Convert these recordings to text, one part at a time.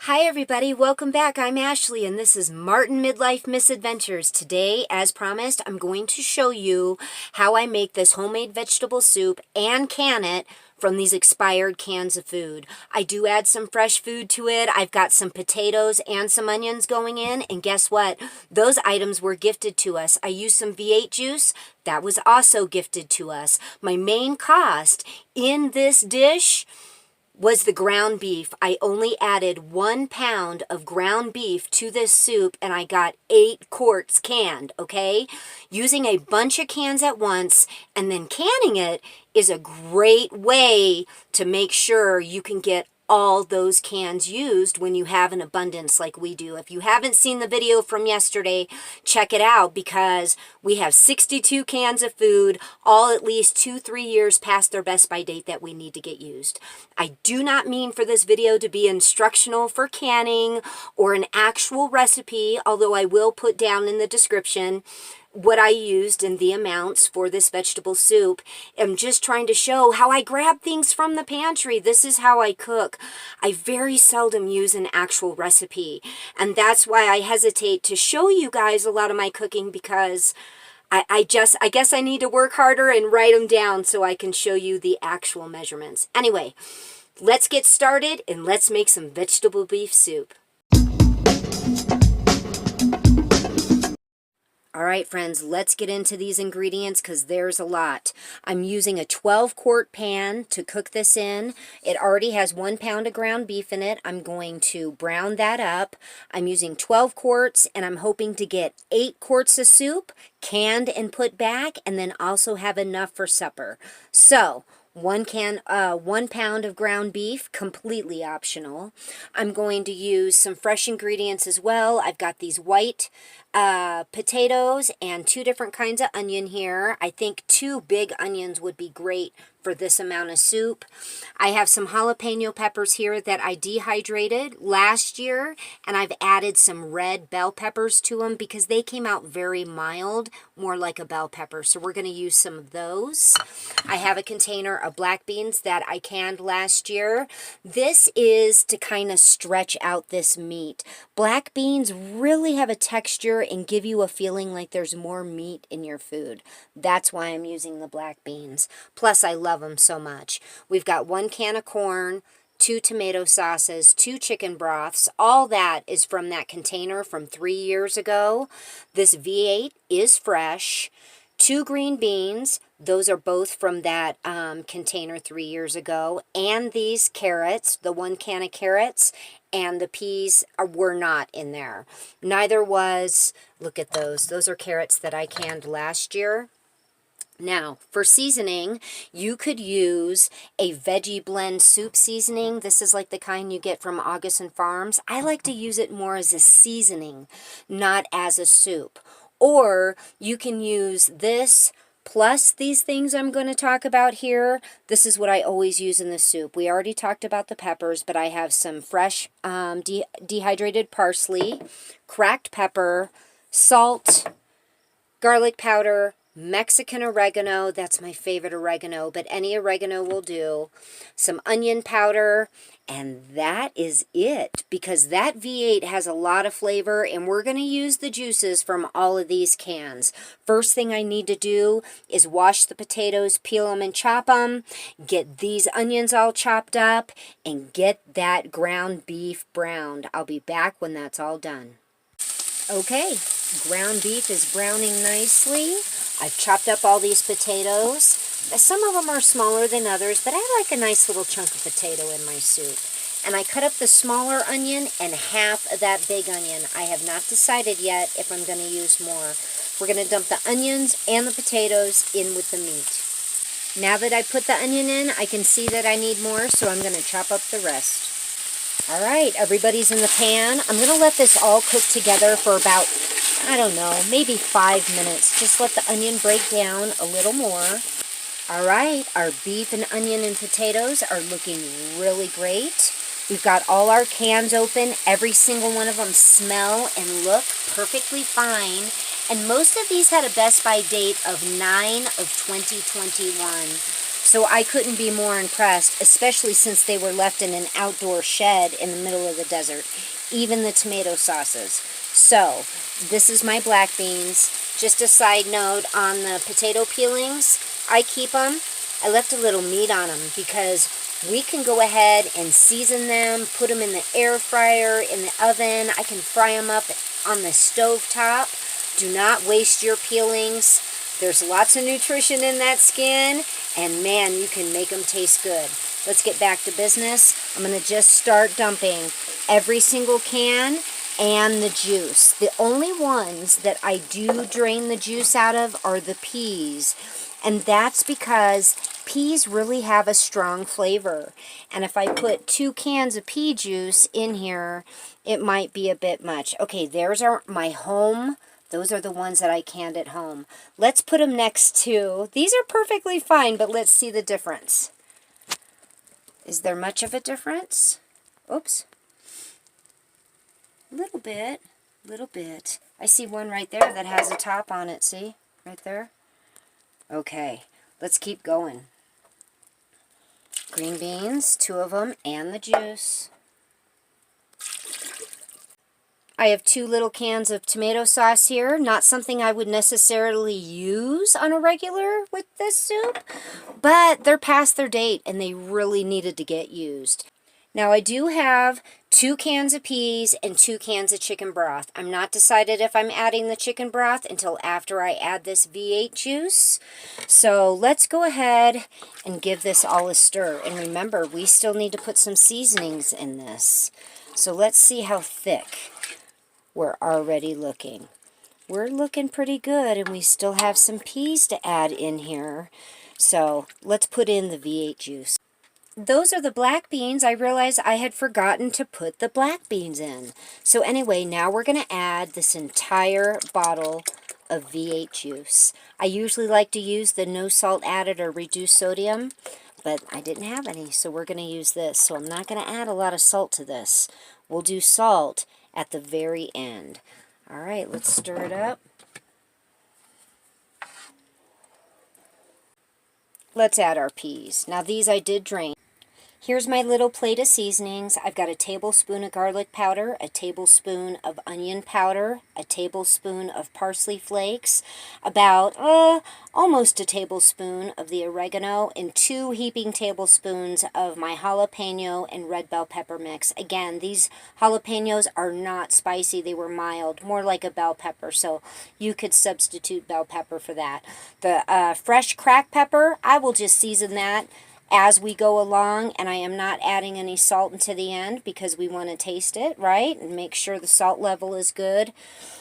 Hi everybody, welcome back. I'm Ashley and this is Martin Midlife Misadventures. Today, as promised, I'm going to show you how I make this homemade vegetable soup and can it from these expired cans of food. I do add some fresh food to it. I've got some potatoes and some onions going in, and guess what? Those items were gifted to us. I used some V8 juice. That was also gifted to us. My main cost in this dish was the ground beef. I only added 1 pound of ground beef to this soup and I got 8 quarts canned, okay? Using a bunch of cans at once and then canning it is a great way to make sure you can get all those cans used when you have an abundance like we do. If you haven't seen the video from yesterday, check it out because we have 62 cans of food, all at least 2-3 years past their best by date that we need to get used. I do not mean for this video to be instructional for canning or an actual recipe, although I will put down in the description what I used and the amounts for this vegetable soup. I'm just trying to show how I grab things from the pantry. This is how I cook. I very seldom use an actual recipe, and that's why I hesitate to show you guys a lot of my cooking because I guess I need to work harder and write them down so I can show you the actual measurements. Anyway, let's get started and let's make some vegetable beef soup. All right, friends, let's get into these ingredients because there's a lot. I'm using a 12-quart pan to cook this in. It already has 1 pound of ground beef in it. I'm going to brown that up. I'm using 12 quarts, and I'm hoping to get 8 quarts of soup canned and put back, and then also have enough for supper. So 1 pound of ground beef, completely optional. I'm going to use some fresh ingredients as well. I've got these white potatoes and 2 different kinds of onion here. I think 2 big onions would be great for this amount of soup. I have some jalapeno peppers here that I dehydrated last year, and I've added some red bell peppers to them because they came out very mild, more like a bell pepper. So we're going to use some of those. I have a container of black beans that I canned last year. This is to kind of stretch out this meat. Black beans really have a texture and give you a feeling like there's more meat in your food. That's why I'm using the black beans. Plus, I love them so much. We've got 1 can of corn, 2 tomato sauces, 2 chicken broths. All that is from that container from 3 years ago. This V8 is fresh. 2 green beans. Those are both from that container 3 years ago. And these carrots, the 1 can of carrots, and the peas were not in there. Neither was, look at those. Those are carrots that I canned last year. Now, for seasoning, you could use a veggie blend soup seasoning. This is like the kind you get from August Farms. I like to use it more as a seasoning, not as a soup. Or you can use this plus these things I'm going to talk about here. This is what I always use in the soup. We already talked about the peppers, but I have some fresh dehydrated parsley, cracked pepper, salt, garlic powder, Mexican oregano, that's my favorite oregano, but any oregano will do, some onion powder, and that is it, because that V8 has a lot of flavor, and we're going to use the juices from all of these cans. First thing I need to do is wash the potatoes, peel them and chop them, get these onions all chopped up, and get that ground beef browned. I'll be back when that's all done. Okay, ground beef is browning nicely. I've chopped up all these potatoes. Some of them are smaller than others, but I like a nice little chunk of potato in my soup. And I cut up the smaller onion and half of that big onion. I have not decided yet if I'm going to use more. We're going to dump the onions and the potatoes in with the meat. Now that I put the onion in, I can see that I need more, so I'm going to chop up the rest. All right, everybody's in the pan. I'm going to let this all cook together for about, I don't know, maybe 5 minutes. Just let the onion break down a little more. All right, our beef and onion and potatoes are looking really great. We've got all our cans open. Every single one of them smell and look perfectly fine. And most of these had a best by date of 9 of 2021. So I couldn't be more impressed, especially since they were left in an outdoor shed in the middle of the desert. Even the tomato sauces. So, this is my black beans. Just a side note on the potato peelings, I keep them. I left a little meat on them because we can go ahead and season them, put them in the air fryer, in the oven. I can fry them up on the stove top. Do not waste your peelings. There's lots of nutrition in that skin, and man, you can make them taste good. Let's get back to business. I'm going to just start dumping every single can and the juice. The only ones that I do drain the juice out of are the peas, and that's because peas really have a strong flavor. And if I put 2 cans of pea juice in here, it might be a bit much. Okay, there's my home. Those are the ones that I canned at home. Let's put them next to, these are perfectly fine, but let's see the difference. Is there much of a difference? Oops. Little bit. I see one right there that has a top on it, see? Right there. Okay, let's keep going. Green beans, 2 of them, and the juice. I have 2 little cans of tomato sauce here. Not something I would necessarily use on a regular with this soup, but they're past their date and they really needed to get used. Now I do have 2 cans of peas and 2 cans of chicken broth. I'm not decided if I'm adding the chicken broth until after I add this V8 juice. So let's go ahead and give this all a stir. And remember, we still need to put some seasonings in this. So let's see how thick we're already looking. We're looking pretty good, and we still have some peas to add in here. So let's put in the V8 juice. Those are the black beans. I realized I had forgotten to put the black beans in. So anyway, now we're going to add this entire bottle of V8 juice. I usually like to use the no salt added or reduced sodium, but I didn't have any, so we're going to use this. So I'm not going to add a lot of salt to this. We'll do salt at the very end. All right, let's stir it up. Let's add our peas. Now these I did drain. Here's my little plate of seasonings. I've got a tablespoon of garlic powder, a tablespoon of onion powder, a tablespoon of parsley flakes, about almost a tablespoon of the oregano, and 2 heaping tablespoons of my jalapeno and red bell pepper mix. Again, these jalapenos are not spicy. They were mild, more like a bell pepper, so you could substitute bell pepper for that. The fresh cracked pepper, I will just season that as we go along, and I am not adding any salt until the end because we want to taste it, right? And make sure the salt level is good.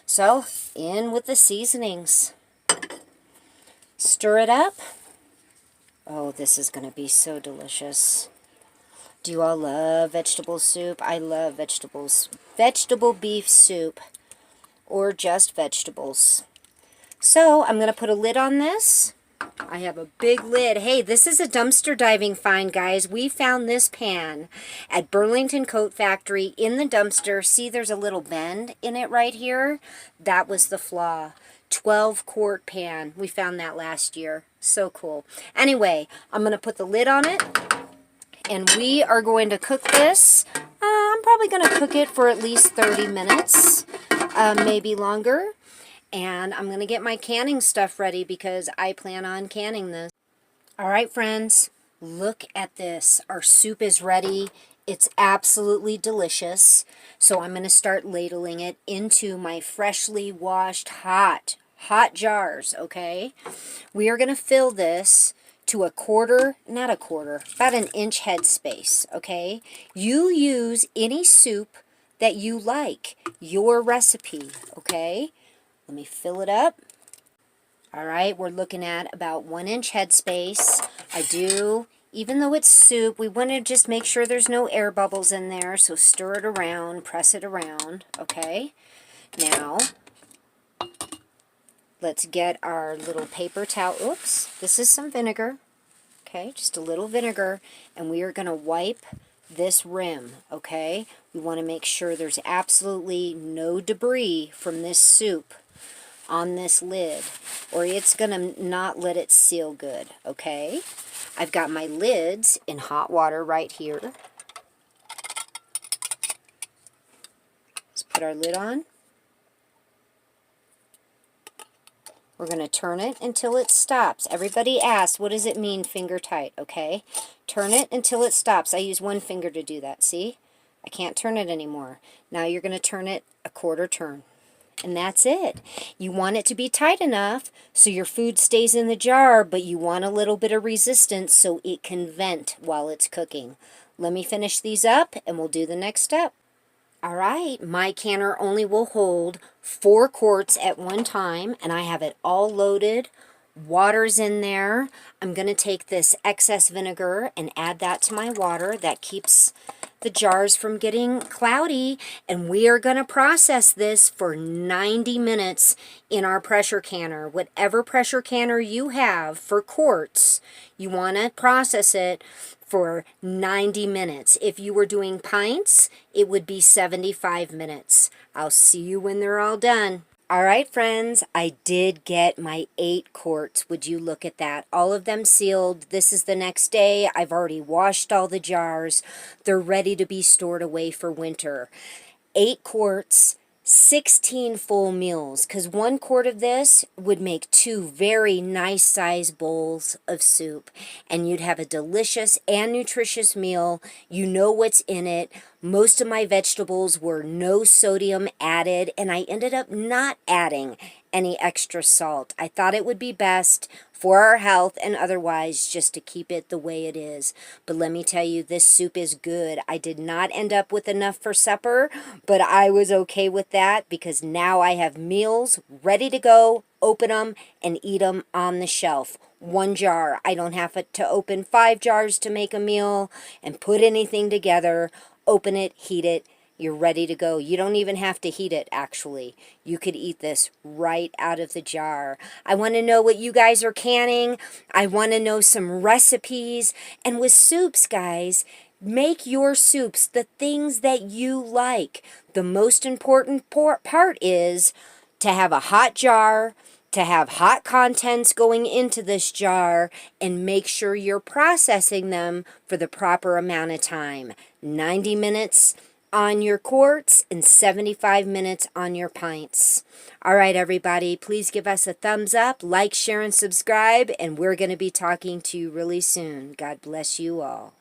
So, in with the seasonings. Stir it up. Oh, this is going to be so delicious. Do you all love vegetable soup? I love vegetables. Vegetable beef soup, or just vegetables. So, I'm going to put a lid on this. I have a big lid. Hey, this is a dumpster diving find, guys. We found this pan at Burlington Coat Factory in the dumpster. See, there's a little bend in it right here. That was the flaw. 12-quart pan. We found that last year. So cool. Anyway, I'm going to put the lid on it, and we are going to cook this. I'm probably going to cook it for at least 30 minutes, maybe longer. And I'm going to get my canning stuff ready because I plan on canning this. All right, friends, look at this. Our soup is ready. It's absolutely delicious. So I'm going to start ladling it into my freshly washed hot jars, okay? We are going to fill this to about an inch head space, okay? You use any soup that you like, your recipe, okay? Let me fill it up. All right, we're looking at about 1 inch headspace. Even though it's soup, we want to just make sure there's no air bubbles in there, so stir it around, press it around, okay? Now, let's get our little paper towel. Oops, this is some vinegar, okay? Just a little vinegar, and we are going to wipe this rim, okay? We want to make sure there's absolutely no debris from this soup on this lid, or it's going to not let it seal good, okay? I've got my lids in hot water right here. Let's put our lid on. We're going to turn it until it stops. Everybody asks, what does it mean finger tight, okay? Turn it until it stops. I use one finger to do that, see? I can't turn it anymore. Now you're going to turn it a quarter turn. And that's it. You want it to be tight enough so your food stays in the jar, but you want a little bit of resistance so it can vent while it's cooking. Let me finish these up and we'll do the next step. All right, my canner only will hold 4 quarts at one time, and I have it all loaded. Water's in there. I'm going to take this excess vinegar and add that to my water. That keeps the jars from getting cloudy, and we are going to process this for 90 minutes in our pressure canner. Whatever pressure canner you have for quarts, you want to process it for 90 minutes. If you were doing pints, it would be 75 minutes. I'll see you when they're all done. All right, friends, I did get my 8 quarts. Would you look at that? All of them sealed. This is the next day. I've already washed all the jars. They're ready to be stored away for winter. 8 quarts, 16 full meals, because 1 quart of this would make 2 very nice size bowls of soup, and you'd have a delicious and nutritious meal. You know what's in it. Most of my vegetables were no sodium added, and I ended up not adding any extra salt. I thought it would be best for our health and otherwise just to keep it the way it is. But let me tell you, this soup is good. I did not end up with enough for supper, but I was okay with that because now I have meals ready to go. Open them and eat them on the shelf. 1 jar. I don't have to open 5 jars to make a meal and put anything together. Open it, heat it. You're ready to go. You don't even have to heat it, actually. You could eat this right out of the jar. I want to know what you guys are canning. I want to know some recipes. And with soups, guys, make your soups the things that you like. The most important part is to have a hot jar, to have hot contents going into this jar, and make sure you're processing them for the proper amount of time. 90 minutes on your quarts and 75 minutes on your pints. All right, everybody, please give us a thumbs up, like, share, and subscribe, and we're going to be talking to you really soon. God bless you all.